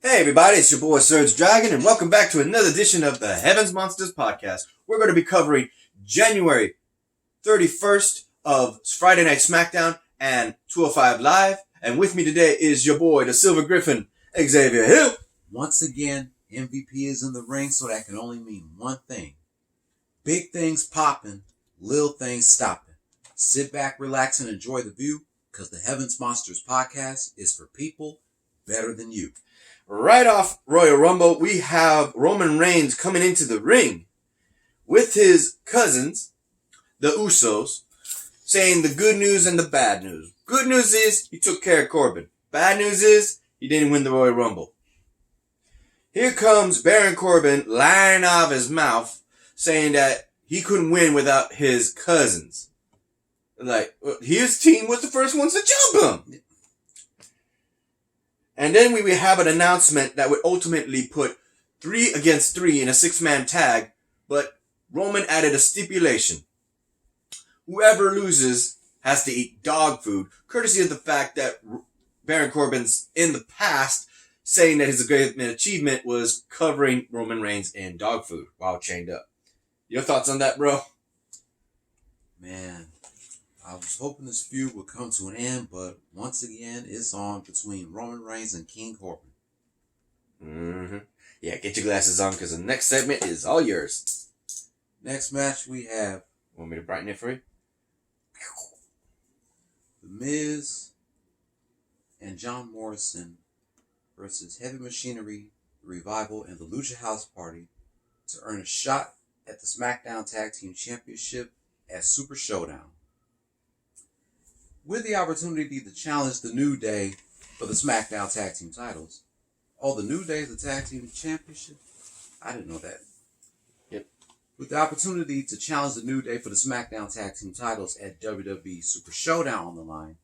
Hey everybody, it's your boy SergDragon, and welcome back to another edition of the Heavens Monsters Podcast. We're going to be covering January 31st of Friday Night Smackdown and 205 Live. And with me today is your boy, the Silver Griffin, Xavier Hill. Once again, MVP is in the ring, so that can only mean one thing. Big things popping, little things stopping. Sit back, relax, and enjoy the view, because the Heavens Monsters Podcast is for people better than you. Right off Royal Rumble, we have Roman Reigns coming into the ring with his cousins, the Usos, saying the good news and the bad news. Good news is he took care of Corbin. Bad news is he didn't win the Royal Rumble. Here comes Baron Corbin lying out of his mouth saying that he couldn't win without his cousins. Like, his team was the first ones to jump him. And then we would have an announcement that would ultimately put 3 against 3 in a 6-man tag, but Roman added a stipulation. Whoever loses has to eat dog food, courtesy of the fact that Baron Corbin's in the past saying that his great achievement was covering Roman Reigns in dog food while chained up. Your thoughts on that, bro? Man, I was hoping this feud would come to an end, but once again, it's on between Roman Reigns and King Corbin. Yeah, get your glasses on because the next segment is all yours. Next match we have... Want me to brighten it for you? The Miz and John Morrison versus Heavy Machinery, The Revival, and the Lucha House Party to earn a shot at the Smackdown Tag Team Championship at Super Showdown, with the opportunity to challenge the New Day for the SmackDown Tag Team titles. Oh, the New Day is the Tag Team Championship? I didn't know that. Yep. With the opportunity to challenge the New Day for the SmackDown Tag Team titles at WWE Super Showdown on the line,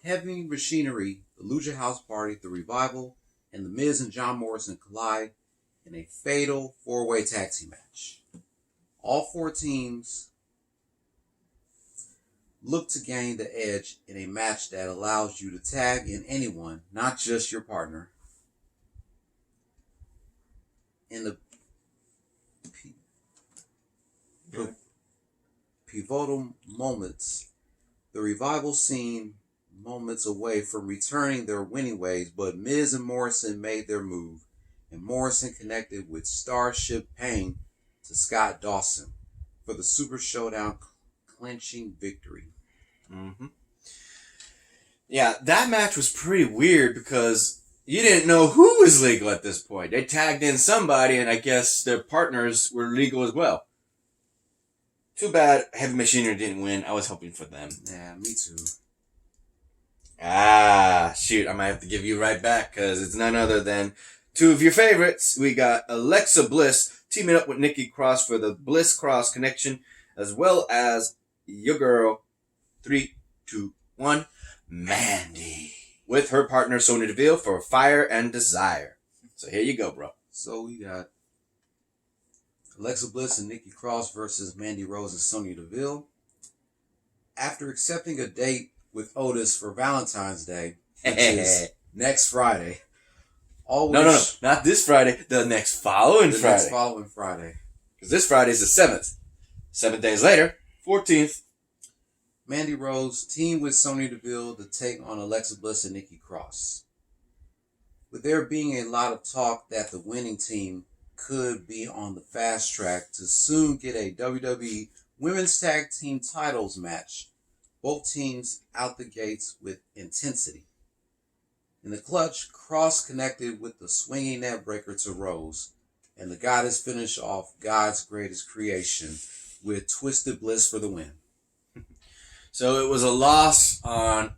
Heavy Machinery, the Lucha House Party, The Revival, and The Miz and John Morrison collide in a fatal 4-way tag team match. All 4 teams look to gain the edge in a match that allows you to tag in anyone, not just your partner. In the pivotal moments, the Revival seemed moments away from returning their winning ways, but Miz and Morrison made their move, and Morrison connected with Starship Pain to Scott Dawson for the Super Showdown clinching victory. Yeah, that match was pretty weird because you didn't know who was legal at this point. They tagged in somebody, and I guess their partners were legal as well. Too bad Heavy Machinery didn't win. I was hoping for them. Yeah, me too. Shoot, I might have to give you right back because it's none other than 2 of your favorites. We got Alexa Bliss teaming up with Nikki Cross for the Bliss Cross connection, as well as your girl, 3, 2, 1, Mandy, with her partner Sonya Deville for Fire and Desire. So here you go, bro. So we got Alexa Bliss and Nikki Cross versus Mandy Rhodes and Sonya Deville. After accepting a date with Otis for Valentine's Day, which is next Friday. No, not this Friday. The next following Friday. Next following Friday. Because this Friday is the 7th. 7 days later, 14th. Mandy Rhodes teamed with Sonya Deville to take on Alexa Bliss and Nikki Cross. With there being a lot of talk that the winning team could be on the fast track to soon get a WWE Women's Tag Team titles match, both teams out the gates with intensity. In the clutch, Cross connected with the swinging net breaker to Rose, and the Goddess finished off God's greatest creation with Twisted Bliss for the win. So it was a loss on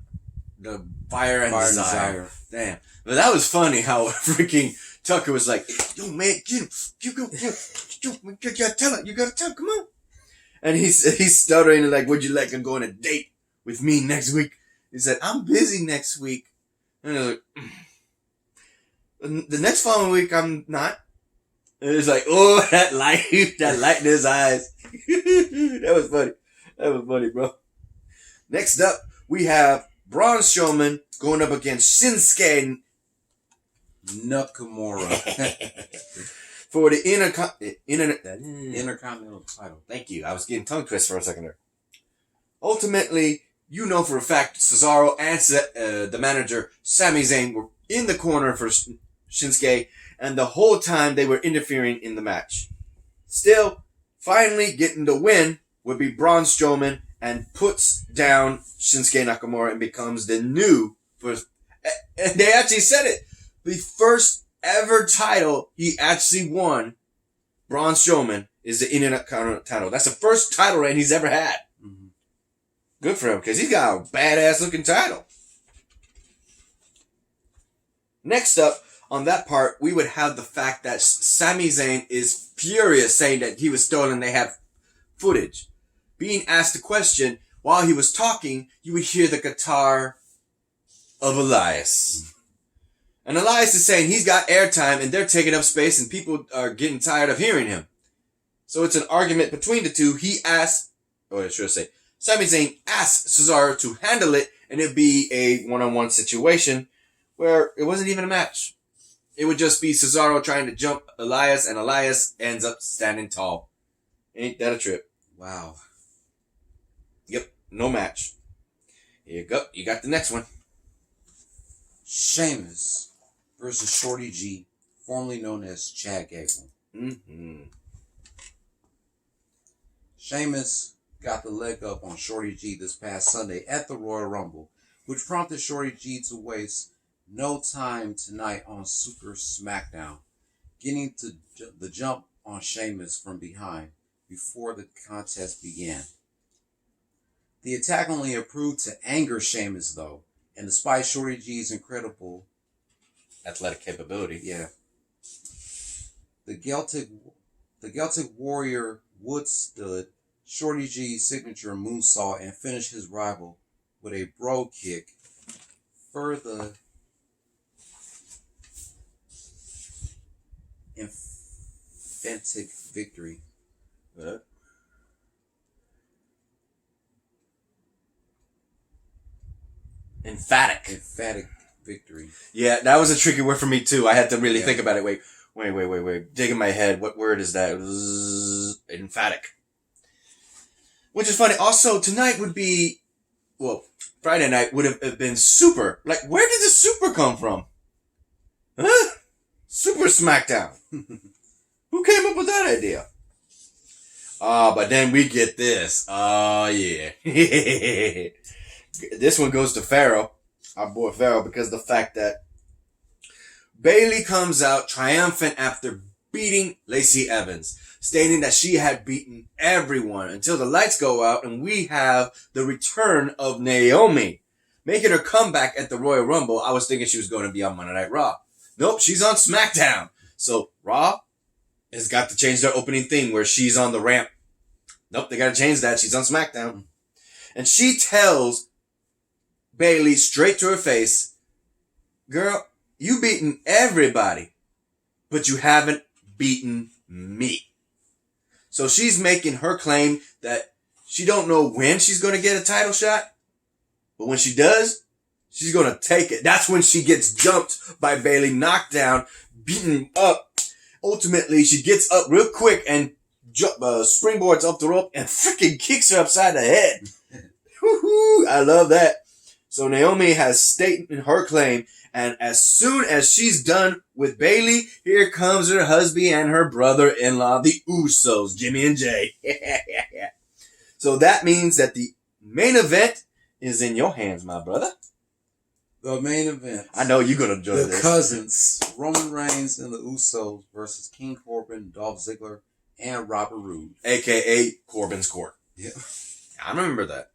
the Fire and Desire. Damn. But that was funny how freaking Tucker was like, yo, man, get him. You gotta tell him. You gotta tell him. Come on. And he's stuttering like, would you like to go on a date with me next week? He said, I'm busy next week. And I was like, the next following week, I'm not. And it's like, oh, that light in his eyes. That was funny. That was funny, bro. Next up, we have Braun Strowman going up against Shinsuke Nakamura. For the Intercontinental title. Thank you. I was getting tongue twist for a second there. Ultimately, you know for a fact Cesaro and the manager Sami Zayn were in the corner for Shinsuke, and the whole time they were interfering in the match. Still, finally getting the win would be Braun Strowman and puts down Shinsuke Nakamura and becomes the new first. And they actually said it. The first ever title he actually won, Braun Strowman, is the Intercontinental title. That's the first title reign he's ever had. Mm-hmm. Good for him, because he's got a badass looking title. Next up, on that part, we would have the fact that Sami Zayn is furious, saying that he was stolen. They have footage. Being asked a question, while he was talking, you would hear the guitar of Elias. And Elias is saying he's got airtime and they're taking up space and people are getting tired of hearing him. So it's an argument between the two. Sami Zayn asked Cesaro to handle it, and it'd be a one-on-one situation where it wasn't even a match. It would just be Cesaro trying to jump Elias, and Elias ends up standing tall. Ain't that a trip? Wow. Yep, no match. Here you go. You got the next one. Sheamus versus Shorty G, formerly known as Chad Gable. Mm-hmm. Sheamus got the leg up on Shorty G this past Sunday at the Royal Rumble, which prompted Shorty G to waste no time tonight on Super Smackdown, getting to the jump on Sheamus from behind before the contest began. The attack only improved to anger Sheamus, though, and despite Shorty G's incredible athletic capability, the Celtic Warrior withstood Shorty G's signature moonsault and finished his rival with a bro kick for the emphatic victory. What? Emphatic victory. Yeah, that was a tricky word for me too. I had to really think about it. Wait. Dig in my head. What word is that? Emphatic. Which is funny. Also, tonight would be, Friday night would have been Super. Like, where did the Super come from? Huh? Super Smackdown. Who came up with that idea? But then we get this. Oh, yeah. This one goes to Pharaoh, our boy Pharaoh, because of the fact that Bayley comes out triumphant after beating Lacey Evans, stating that she had beaten everyone until the lights go out and we have the return of Naomi, making her comeback at the Royal Rumble. I was thinking she was going to be on Monday Night Raw. Nope, she's on SmackDown. So Raw has got to change their opening thing where she's on the ramp. Nope, they got to change that. She's on SmackDown. And she tells Bayley straight to her face, girl, you beaten everybody, but you haven't beaten me. So she's making her claim that she don't know when she's going to get a title shot, but when she does, she's going to take it. That's when she gets jumped by Bayley, knocked down, beaten up. Ultimately, she gets up real quick and springboards up the rope and freaking kicks her upside the head. Woohoo! I love that. So Naomi has stated her claim, and as soon as she's done with Bayley, here comes her husband and her brother-in-law, the Usos, Jimmy and Jay. So that means that the main event is in your hands, my brother. The main event. I know you're going to enjoy this. The cousins, Roman Reigns and the Usos versus King Corbin, Dolph Ziggler, and Robert Roode. A.K.A. Corbin's Court. Yeah. I remember that.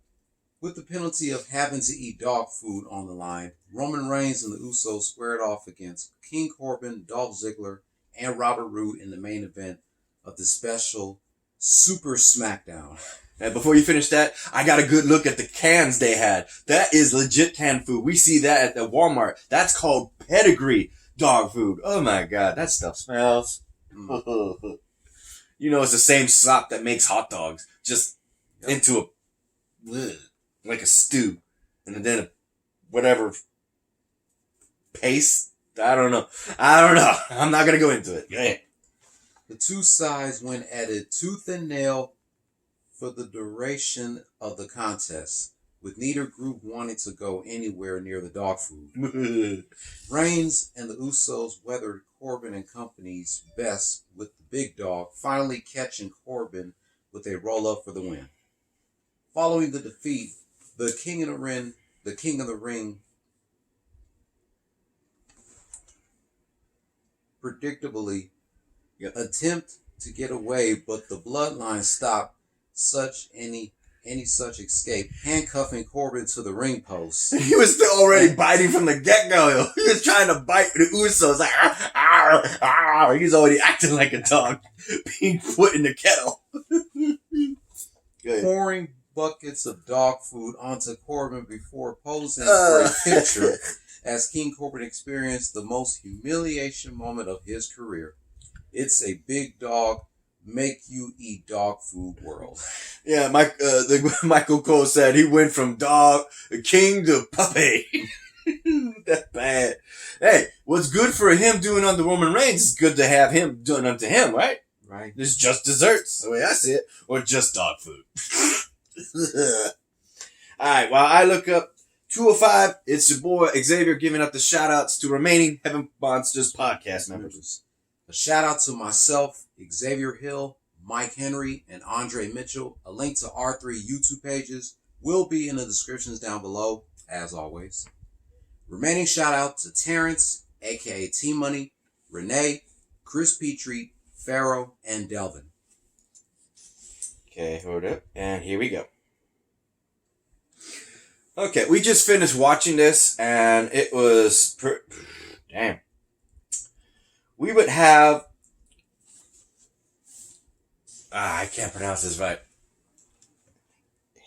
With the penalty of having to eat dog food on the line, Roman Reigns and the Usos squared off against King Corbin, Dolph Ziggler, and Robert Roode in the main event of the special Super Smackdown. And before you finish that, I got a good look at the cans they had. That is legit canned food. We see that at the Walmart. That's called pedigree dog food. Oh my God, that stuff smells. You know, it's the same slop that makes hot dogs, just into like a stew, and then whatever paste I don't know. I'm not going to go into it. Go ahead. The two sides went at it tooth and nail for the duration of the contest, with neither group wanting to go anywhere near the dog food. Reigns and the Usos weathered Corbin and company's best with the big dog, finally catching Corbin with a roll-up for the win. Following the defeat, the King of the Ring predictably attempt to get away, but the bloodline stopped any such escape, handcuffing Corbin to the ring post. He was still already biting from the get-go. He was trying to bite the Usos. Like, arr, arr, arr. He's already acting like a dog being put in the kettle. Pouring buckets of dog food onto Corbin before posing for a picture as King Corbin experienced the most humiliation moment of his career. It's a big dog, make you eat dog food world. Yeah, Michael Cole said he went from dog, king to puppy. That's bad. Hey, what's good for him doing unto Roman Reigns is good to have him doing unto him, right? Right. It's just desserts, the way I see it, or just dog food. Alright, while I look up 205, it's your boy Xavier giving up the shout outs to remaining Heaven Monsters podcast members. A shout out to myself, Xavier Hill, Mike Henry, and Andre Mitchell. A link to our 3 YouTube pages will be in the descriptions down below, as always. Remaining shout out to Terrence, aka T-Money, Renee, Chris Petrie, Pharaoh, and Delvin. Okay, hold up. And here we go. Okay, we just finished watching this, and it was... damn. We would have... I can't pronounce this right.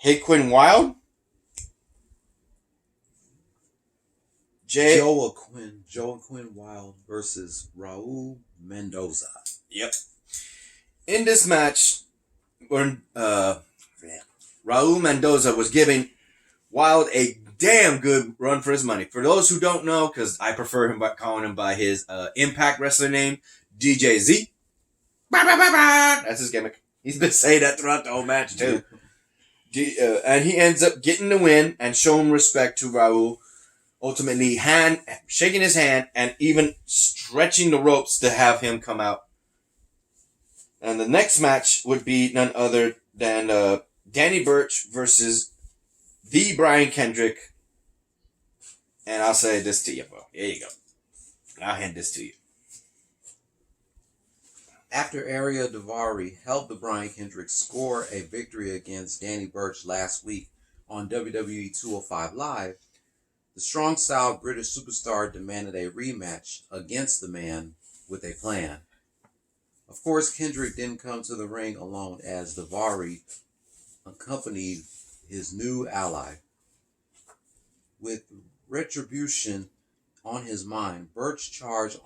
Haquin Wild? Joe and Quinn Wild versus Raul Mendoza. Yep. In this match, when Raul Mendoza was giving Wild a damn good run for his money. For those who don't know, because I prefer him by calling him by his Impact wrestler name, DJ Z. That's his gimmick. He's been saying that throughout the whole match too. And he ends up getting the win and showing respect to Raul. Ultimately, shaking his hand and even stretching the ropes to have him come out. And the next match would be none other than Danny Birch versus the Brian Kendrick. And I'll say this to you, bro. Here you go. I'll hand this to you. After Ariel Daivari helped the Brian Kendrick score a victory against Danny Birch last week on WWE 205 Live, the strong-styled British superstar demanded a rematch against the man with a plan. Of course, Kendrick didn't come to the ring alone as Daivari accompanied his new ally. With retribution on his mind, Birch charged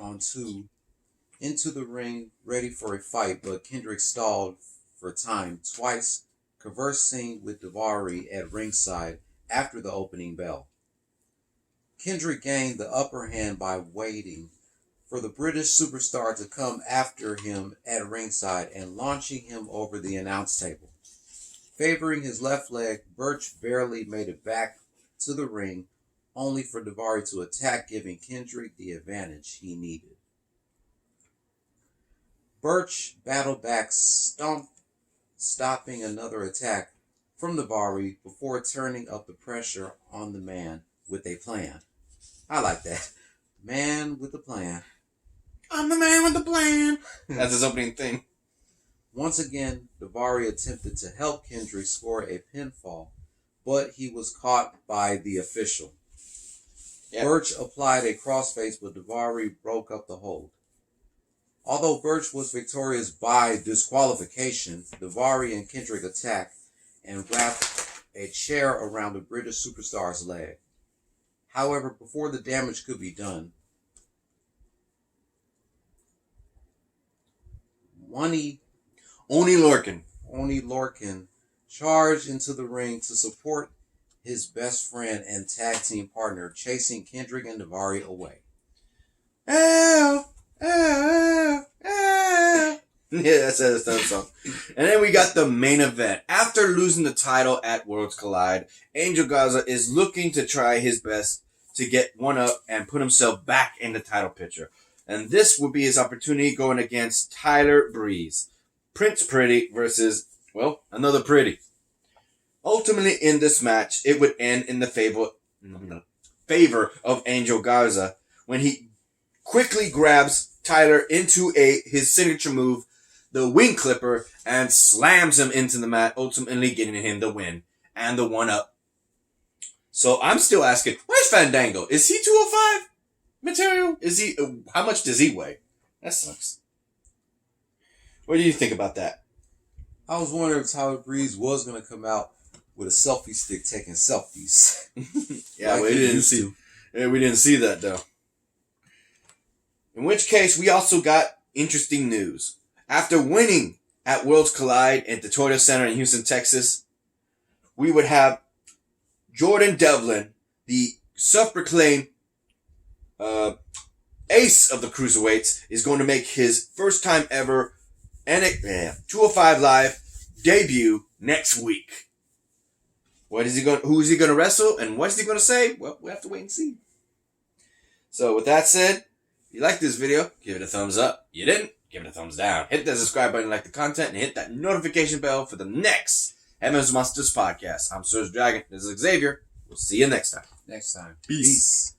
into the ring ready for a fight, but Kendrick stalled for time twice, conversing with Daivari at ringside after the opening bell. Kendrick gained the upper hand by waiting for the British superstar to come after him at ringside and launching him over the announce table. Favoring his left leg, Birch barely made it back to the ring, only for Daivari to attack, giving Kendrick the advantage he needed. Birch battled back, stopping another attack from Daivari before turning up the pressure on the man with a plan. I like that. Man with a plan. I'm the man with the plan. That's his opening thing. Once again, Daivari attempted to help Kendrick score a pinfall, but he was caught by the official. Yep. Birch applied a crossface, but Daivari broke up the hold. Although Birch was victorious by disqualification, Daivari and Kendrick attacked and wrapped a chair around the British superstar's leg. However, before the damage could be done, Oni Lorcan charged into the ring to support his best friend and tag team partner, chasing Kendrick and Daivari away. Ow, ow, ow, ow. Yeah, that's the song. And then we got the main event. After losing the title at Worlds Collide, Angel Garza is looking to try his best to get one up and put himself back in the title picture. And this would be his opportunity going against Tyler Breeze. Prince Pretty versus, well, another Pretty. Ultimately, in this match, it would end in the favor of Angel Garza when he quickly grabs Tyler into his signature move, the wing clipper, and slams him into the mat, ultimately getting him the win and the 1-up. So I'm still asking, where's Fandango? Is he 205 material? Is he? How much does he weigh? That sucks. What do you think about that? I was wondering if Tyler Breeze was going to come out with a selfie stick taking selfies. Yeah, like we didn't see. Yeah, we didn't see that though. In which case, we also got interesting news. After winning at Worlds Collide at the Toyota Center in Houston, Texas, we would have Jordan Devlin, the self-proclaimed ace of the cruiserweights, is going to make his first time ever 205 Live debut next week. Who is he going to wrestle, and what is he going to say? Well, we have to wait and see. So with that said, if you like this video, give it a thumbs up. You didn't? Give it a thumbs down. Hit that subscribe button, like the content, and hit that notification bell for the next Heaven's Monsters podcast. I'm SergDragon. This is Xavier. We'll see you next time. Next time. Peace.